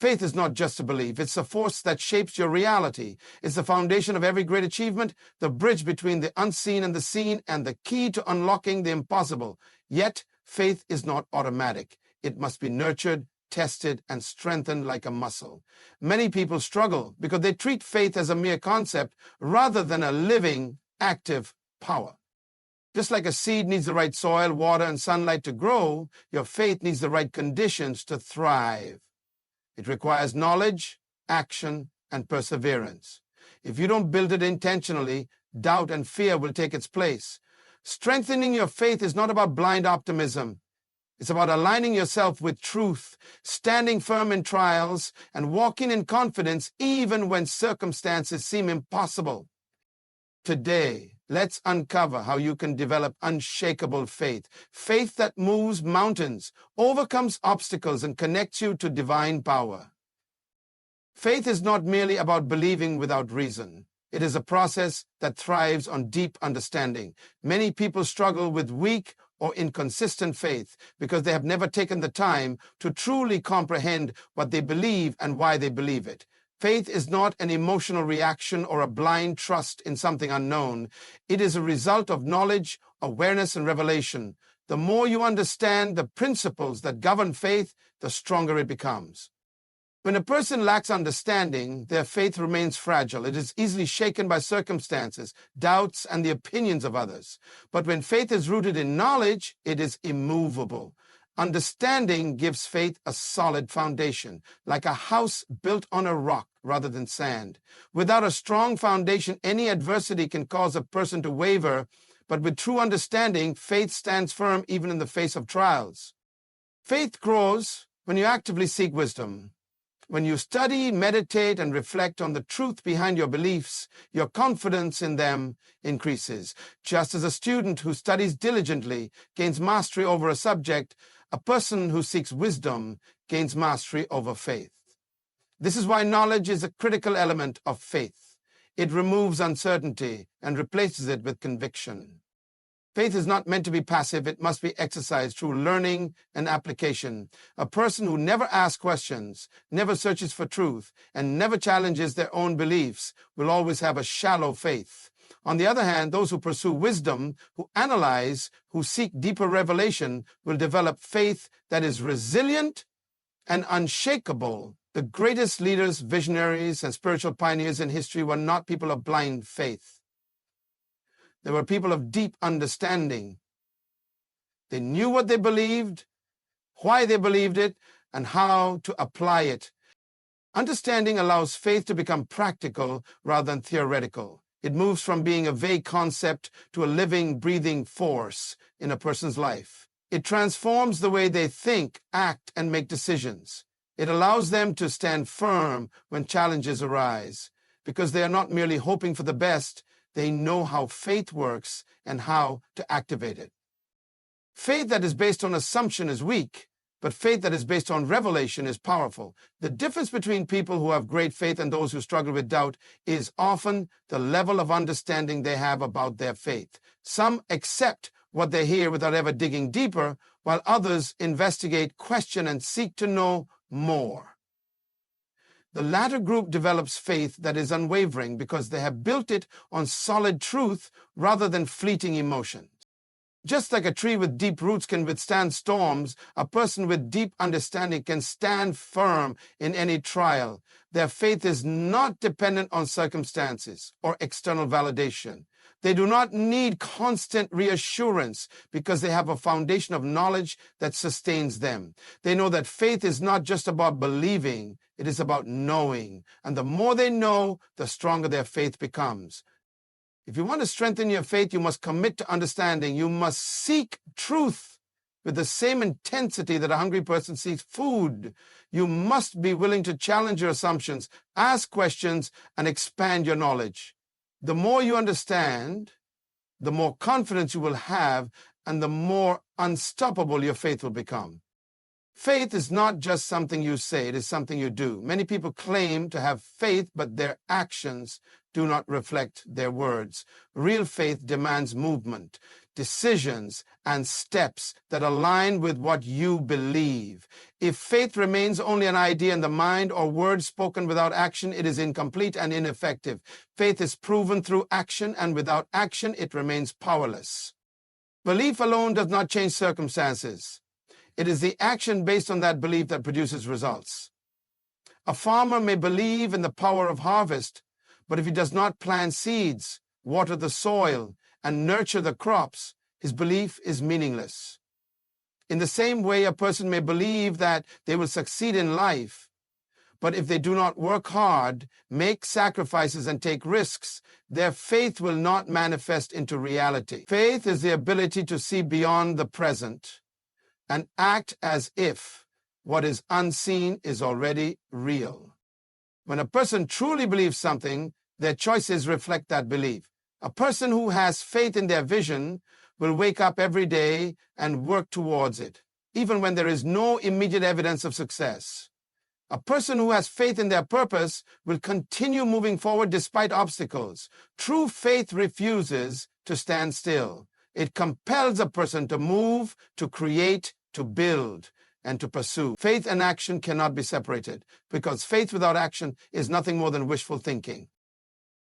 Faith is not just a belief. It's a force that shapes your reality. It's the foundation of every great achievement, the bridge between the unseen and the seen, and the key to unlocking the impossible. Yet, faith is not automatic. It must be nurtured, tested, and strengthened like a muscle. Many people struggle because they treat faith as a mere concept rather than a living, active power. Just like a seed needs the right soil, water, and sunlight to grow, your faith needs the right conditions to thrive. It requires knowledge, action, and perseverance. If you don't build it intentionally, doubt and fear will take its place. Strengthening your faith is not about blind optimism. It's about aligning yourself with truth, standing firm in trials, and walking in confidence even when circumstances seem impossible. Today, let's uncover how you can develop unshakable faith, faith that moves mountains, overcomes obstacles, and connects you to divine power. Faith is not merely about believing without reason. It is a process that thrives on deep understanding. Many people struggle with weak or inconsistent faith because they have never taken the time to truly comprehend what they believe and why they believe it. Faith is not an emotional reaction or a blind trust in something unknown. It is a result of knowledge, awareness, and revelation. The more you understand the principles that govern faith, the stronger it becomes. When a person lacks understanding, their faith remains fragile. It is easily shaken by circumstances, doubts, and the opinions of others. But when faith is rooted in knowledge, it is immovable. Understanding gives faith a solid foundation, like a house built on a rock rather than sand. Without a strong foundation, any adversity can cause a person to waver, but with true understanding, faith stands firm even in the face of trials. Faith grows when you actively seek wisdom. When you study, meditate, and reflect on the truth behind your beliefs, your confidence in them increases. Just as a student who studies diligently gains mastery over a subject, a person who seeks wisdom gains mastery over faith. This is why knowledge is a critical element of faith. It removes uncertainty and replaces it with conviction. Faith is not meant to be passive. It must be exercised through learning and application. A person who never asks questions, never searches for truth, and never challenges their own beliefs will always have a shallow faith. On the other hand, those who pursue wisdom, who analyze, who seek deeper revelation, will develop faith that is resilient and unshakable. The greatest leaders, visionaries, and spiritual pioneers in history were not people of blind faith. They were people of deep understanding. They knew what they believed, why they believed it, and how to apply it. Understanding allows faith to become practical rather than theoretical. It moves from being a vague concept to a living, breathing force in a person's life. It transforms the way they think, act, and make decisions. It allows them to stand firm when challenges arise, because they are not merely hoping for the best. They know how faith works and how to activate it. Faith that is based on assumption is weak, but faith that is based on revelation is powerful. The difference between people who have great faith and those who struggle with doubt is often the level of understanding they have about their faith. Some accept what they hear without ever digging deeper, while others investigate, question, and seek to know more. The latter group develops faith that is unwavering because they have built it on solid truth rather than fleeting emotions. Just like a tree with deep roots can withstand storms, a person with deep understanding can stand firm in any trial. Their faith is not dependent on circumstances or external validation. They do not need constant reassurance because they have a foundation of knowledge that sustains them. They know that faith is not just about believing, it is about knowing. And the more they know, the stronger their faith becomes. If you want to strengthen your faith, you must commit to understanding. You must seek truth with the same intensity that a hungry person seeks food. You must be willing to challenge your assumptions, ask questions, and expand your knowledge. The more you understand, the more confidence you will have, and the more unstoppable your faith will become. Faith is not just something you say, it is something you do. Many people claim to have faith, but their actions do not reflect their words. Real faith demands movement, decisions, and steps that align with what you believe. If faith remains only an idea in the mind or words spoken without action, it is incomplete and ineffective. Faith is proven through action, and without action, it remains powerless. Belief alone does not change circumstances. It is the action based on that belief that produces results. A farmer may believe in the power of harvest, but if he does not plant seeds, water the soil, and nurture the crops, his belief is meaningless. In the same way, a person may believe that they will succeed in life, but if they do not work hard, make sacrifices, and take risks, their faith will not manifest into reality. Faith is the ability to see beyond the present and act as if what is unseen is already real. When a person truly believes something, their choices reflect that belief. A person who has faith in their vision will wake up every day and work towards it, even when there is no immediate evidence of success. A person who has faith in their purpose will continue moving forward despite obstacles. True faith refuses to stand still. It compels a person to move, to create, to build, and to pursue. Faith and action cannot be separated, because faith without action is nothing more than wishful thinking.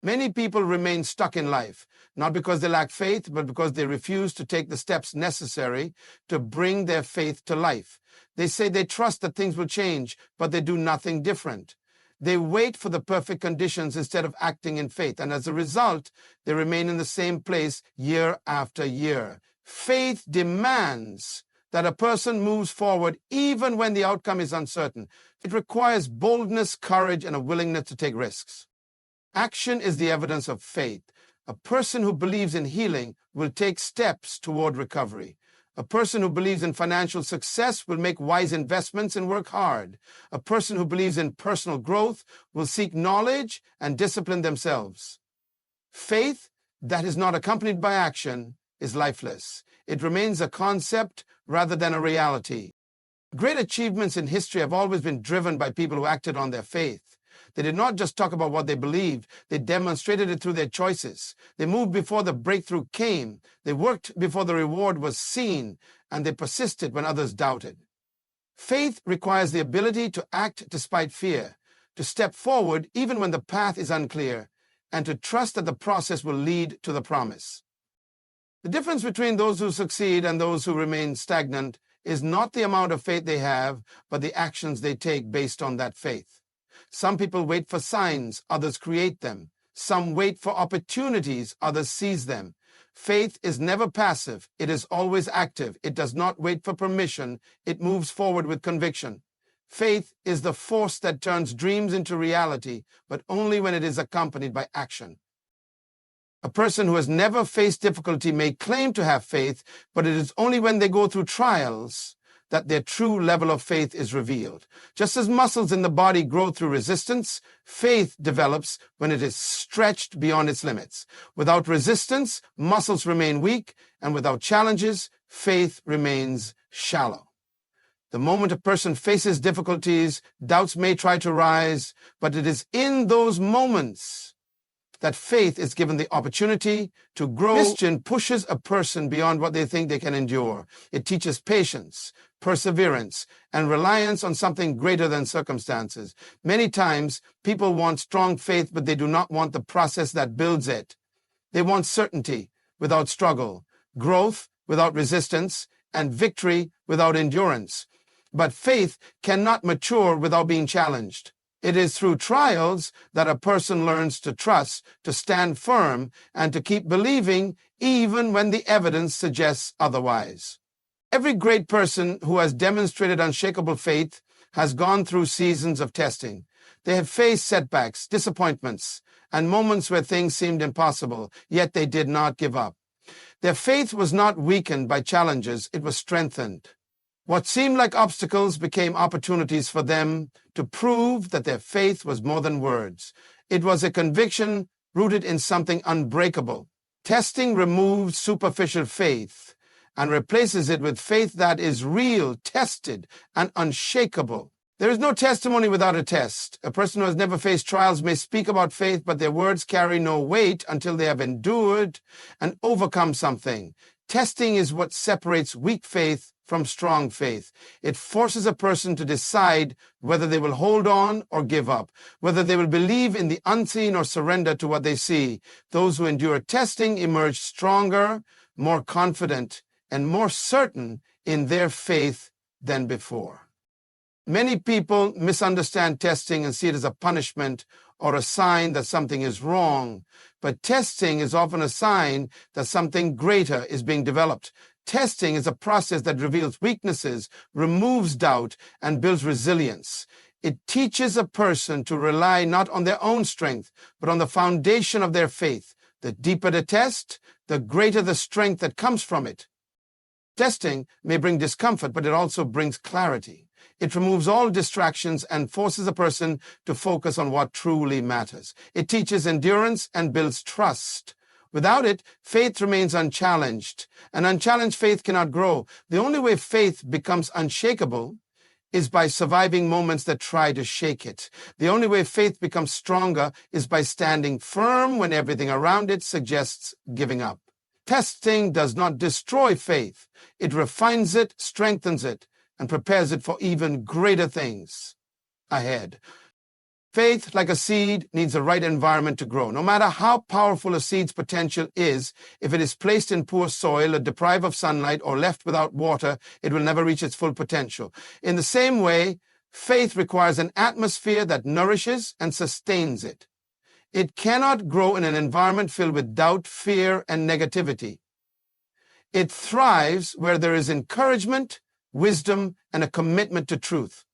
Many people remain stuck in life, not because they lack faith, but because they refuse to take the steps necessary to bring their faith to life. They say they trust that things will change, but they do nothing different. They wait for the perfect conditions instead of acting in faith, and as a result, they remain in the same place year after year. Faith demands that a person moves forward even when the outcome is uncertain. It requires boldness, courage, and a willingness to take risks. Action is the evidence of faith. A person who believes in healing will take steps toward recovery. A person who believes in financial success will make wise investments and work hard. A person who believes in personal growth will seek knowledge and discipline themselves. Faith that is not accompanied by action is lifeless. It remains a concept rather than a reality. Great achievements in history have always been driven by people who acted on their faith. They did not just talk about what they believed, they demonstrated it through their choices. They moved before the breakthrough came. They worked before the reward was seen, and they persisted when others doubted. Faith requires the ability to act despite fear, to step forward even when the path is unclear, and to trust that the process will lead to the promise. The difference between those who succeed and those who remain stagnant is not the amount of faith they have, but the actions they take based on that faith. Some people wait for signs, others create them. Some wait for opportunities, others seize them. Faith is never passive, it is always active. It does not wait for permission, it moves forward with conviction. Faith is the force that turns dreams into reality, but only when it is accompanied by action. A person who has never faced difficulty may claim to have faith, but it is only when they go through trials that their true level of faith is revealed. Just as muscles in the body grow through resistance, faith develops when it is stretched beyond its limits. Without resistance, muscles remain weak, and without challenges, faith remains shallow. The moment a person faces difficulties, doubts may try to rise, but it is in those moments that faith is given the opportunity to grow. Christian pushes a person beyond what they think they can endure. It teaches patience, perseverance, and reliance on something greater than circumstances. Many times, people want strong faith, but they do not want the process that builds it. They want certainty without struggle, growth without resistance, and victory without endurance. But faith cannot mature without being challenged. It is through trials that a person learns to trust, to stand firm, and to keep believing even when the evidence suggests otherwise. Every great person who has demonstrated unshakable faith has gone through seasons of testing. They have faced setbacks, disappointments, and moments where things seemed impossible, yet they did not give up. Their faith was not weakened by challenges, it was strengthened. What seemed like obstacles became opportunities for them to prove that their faith was more than words. It was a conviction rooted in something unbreakable. Testing removed superficial faith and replaces it with faith that is real, tested, and unshakable. There is no testimony without a test. A person who has never faced trials may speak about faith, but their words carry no weight until they have endured and overcome something. Testing is what separates weak faith from strong faith. It forces a person to decide whether they will hold on or give up, whether they will believe in the unseen or surrender to what they see. Those who endure testing emerge stronger, more confident, and more certain in their faith than before. Many people misunderstand testing and see it as a punishment or a sign that something is wrong. But testing is often a sign that something greater is being developed. Testing is a process that reveals weaknesses, removes doubt, and builds resilience. It teaches a person to rely not on their own strength, but on the foundation of their faith. The deeper the test, the greater the strength that comes from it. Testing may bring discomfort, but it also brings clarity. It removes all distractions and forces a person to focus on what truly matters. It teaches endurance and builds trust. Without it, faith remains unchallenged. An unchallenged faith cannot grow. The only way faith becomes unshakable is by surviving moments that try to shake it. The only way faith becomes stronger is by standing firm when everything around it suggests giving up. Testing does not destroy faith. It refines it, strengthens it, and prepares it for even greater things ahead. Faith, like a seed, needs the right environment to grow. No matter how powerful a seed's potential is, if it is placed in poor soil or deprived of sunlight or left without water, it will never reach its full potential. In the same way, faith requires an atmosphere that nourishes and sustains it. It cannot grow in an environment filled with doubt, fear, and negativity. It thrives where there is encouragement, wisdom, and a commitment to truth.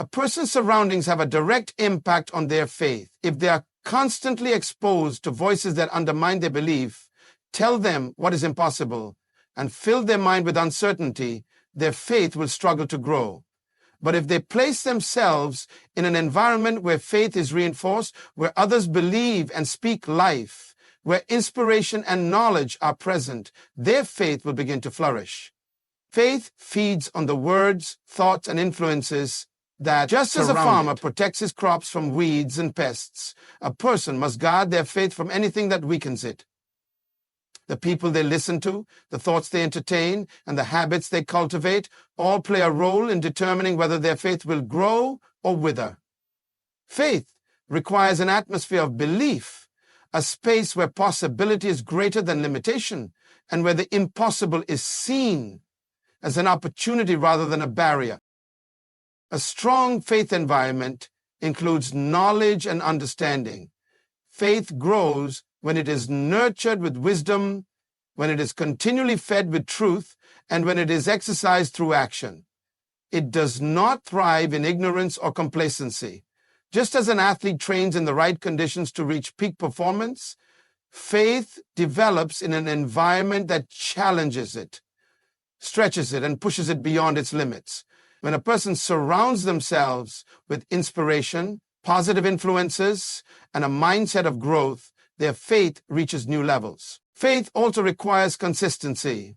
A person's surroundings have a direct impact on their faith. If they are constantly exposed to voices that undermine their belief, tell them what is impossible, and fill their mind with uncertainty, their faith will struggle to grow. But if they place themselves in an environment where faith is reinforced, where others believe and speak life, where inspiration and knowledge are present, their faith will begin to flourish. Faith feeds on the words, thoughts, and influences that just as a farmer protects his crops from weeds and pests, a person must guard their faith from anything that weakens it. The people they listen to, the thoughts they entertain, and the habits they cultivate all play a role in determining whether their faith will grow or wither. Faith requires an atmosphere of belief, a space where possibility is greater than limitation, and where the impossible is seen as an opportunity rather than a barrier. A strong faith environment includes knowledge and understanding. Faith grows when it is nurtured with wisdom, when it is continually fed with truth, and when it is exercised through action. It does not thrive in ignorance or complacency. Just as an athlete trains in the right conditions to reach peak performance, faith develops in an environment that challenges it, stretches it, and pushes it beyond its limits. When a person surrounds themselves with inspiration, positive influences, and a mindset of growth, their faith reaches new levels. Faith also requires consistency.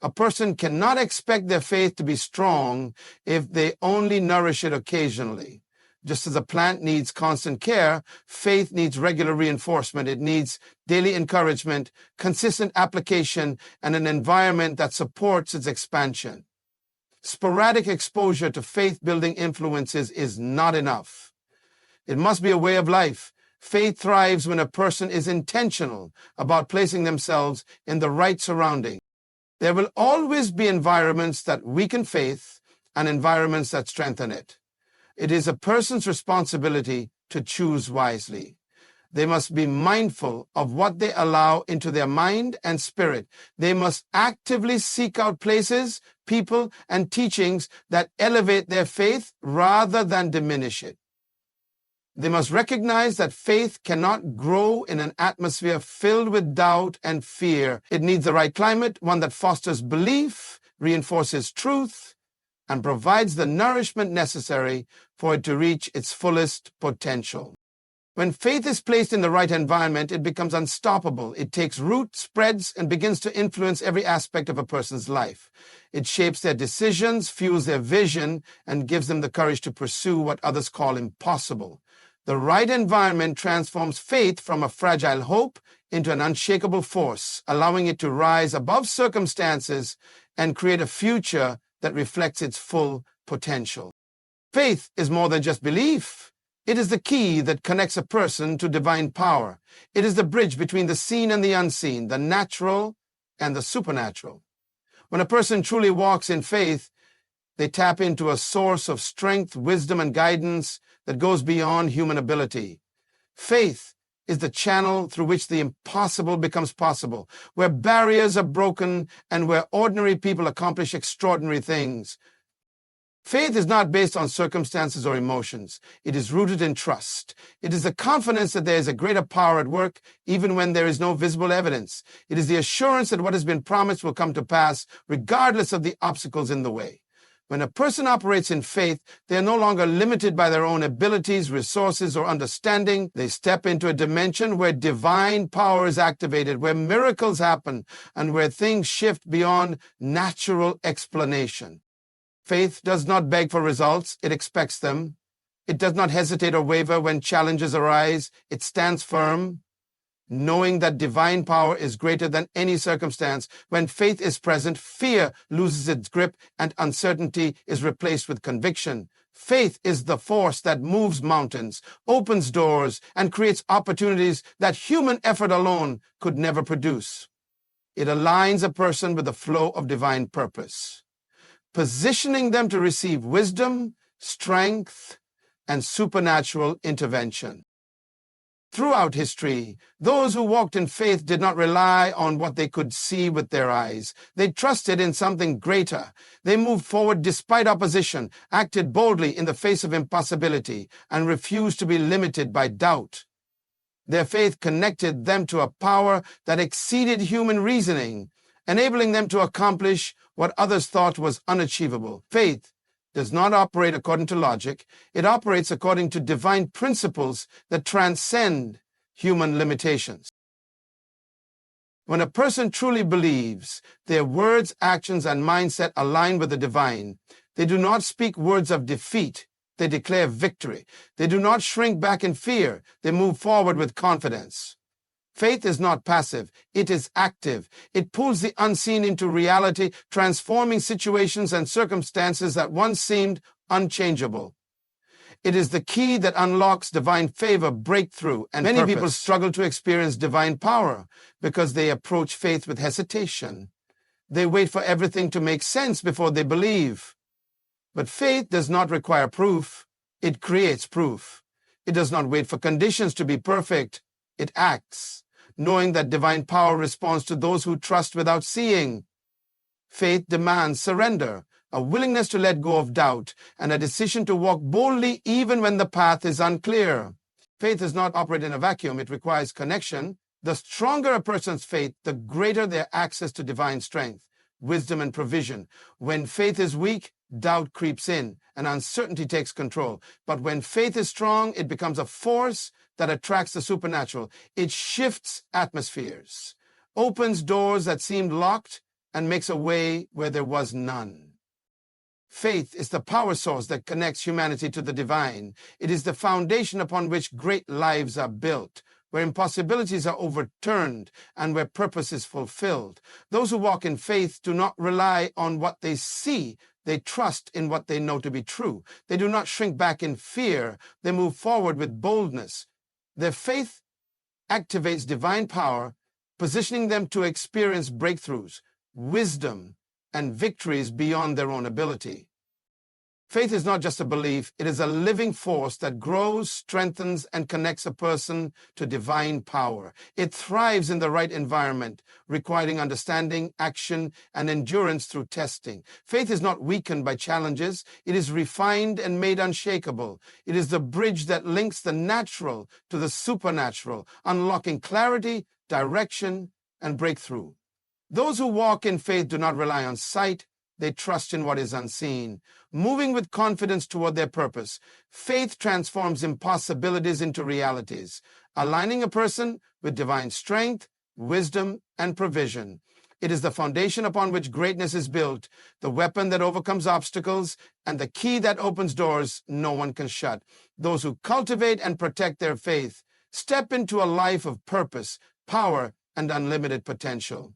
A person cannot expect their faith to be strong if they only nourish it occasionally. Just as a plant needs constant care, faith needs regular reinforcement. It needs daily encouragement, consistent application, and an environment that supports its expansion. Sporadic exposure to faith-building influences is not enough. It must be a way of life. Faith thrives when a person is intentional about placing themselves in the right surrounding. There will always be environments that weaken faith and environments that strengthen it. It is a person's responsibility to choose wisely. They must be mindful of what they allow into their mind and spirit. They must actively seek out places, people, and teachings that elevate their faith rather than diminish it. They must recognize that faith cannot grow in an atmosphere filled with doubt and fear. It needs the right climate, one that fosters belief, reinforces truth, and provides the nourishment necessary for it to reach its fullest potential. When faith is placed in the right environment, it becomes unstoppable. It takes root, spreads, and begins to influence every aspect of a person's life. It shapes their decisions, fuels their vision, and gives them the courage to pursue what others call impossible. The right environment transforms faith from a fragile hope into an unshakable force, allowing it to rise above circumstances and create a future that reflects its full potential. Faith is more than just belief. It is the key that connects a person to divine power. It is the bridge between the seen and the unseen, the natural and the supernatural. When a person truly walks in faith, they tap into a source of strength, wisdom, and guidance that goes beyond human ability. Faith is the channel through which the impossible becomes possible, where barriers are broken and where ordinary people accomplish extraordinary things. Faith is not based on circumstances or emotions. It is rooted in trust. It is the confidence that there is a greater power at work, even when there is no visible evidence. It is the assurance that what has been promised will come to pass, regardless of the obstacles in the way. When a person operates in faith, they are no longer limited by their own abilities, resources, or understanding. They step into a dimension where divine power is activated, where miracles happen, and where things shift beyond natural explanation. Faith does not beg for results, it expects them. It does not hesitate or waver when challenges arise. It stands firm, knowing that divine power is greater than any circumstance. When faith is present, fear loses its grip and uncertainty is replaced with conviction. Faith is the force that moves mountains, opens doors, and creates opportunities that human effort alone could never produce. It aligns a person with the flow of divine purpose, positioning them to receive wisdom, strength, and supernatural intervention. Throughout history, those who walked in faith did not rely on what they could see with their eyes. They trusted in something greater. They moved forward despite opposition, acted boldly in the face of impossibility, and refused to be limited by doubt. Their faith connected them to a power that exceeded human reasoning, enabling them to accomplish what others thought was unachievable. Faith does not operate according to logic. It operates according to divine principles that transcend human limitations. When a person truly believes, their words, actions, and mindset align with the divine. They do not speak words of defeat. They declare victory. They do not shrink back in fear. They move forward with confidence. Faith is not passive, it is active. It pulls the unseen into reality, transforming situations and circumstances that once seemed unchangeable. It is the key that unlocks divine favor, breakthrough, and many people struggle to experience divine power because they approach faith with hesitation. They wait for everything to make sense before they believe. But faith does not require proof, it creates proof. It does not wait for conditions to be perfect, it acts, knowing that divine power responds to those who trust without seeing. Faith demands surrender, a willingness to let go of doubt, and a decision to walk boldly even when the path is unclear. Faith does not operate in a vacuum. It requires connection. The stronger a person's faith, the greater their access to divine strength, wisdom, and provision. When faith is weak, doubt creeps in and uncertainty takes control. But when faith is strong, it becomes a force that attracts the supernatural. It shifts atmospheres, opens doors that seemed locked, and makes a way where there was none. Faith is the power source that connects humanity to the divine. It is the foundation upon which great lives are built, where impossibilities are overturned and where purpose is fulfilled. Those who walk in faith do not rely on what they see. They trust in what they know to be true. They do not shrink back in fear. They move forward with boldness. Their faith activates divine power, positioning them to experience breakthroughs, wisdom, and victories beyond their own ability. Faith is not just a belief, it is a living force that grows, strengthens, and connects a person to divine power. It thrives in the right environment, requiring understanding, action, and endurance through testing. Faith is not weakened by challenges, it is refined and made unshakable. It is the bridge that links the natural to the supernatural, unlocking clarity, direction, and breakthrough. Those who walk in faith do not rely on sight, they trust in what is unseen, moving with confidence toward their purpose. Faith transforms impossibilities into realities, aligning a person with divine strength, wisdom, and provision. It is the foundation upon which greatness is built, the weapon that overcomes obstacles, and the key that opens doors no one can shut. Those who cultivate and protect their faith step into a life of purpose, power, and unlimited potential.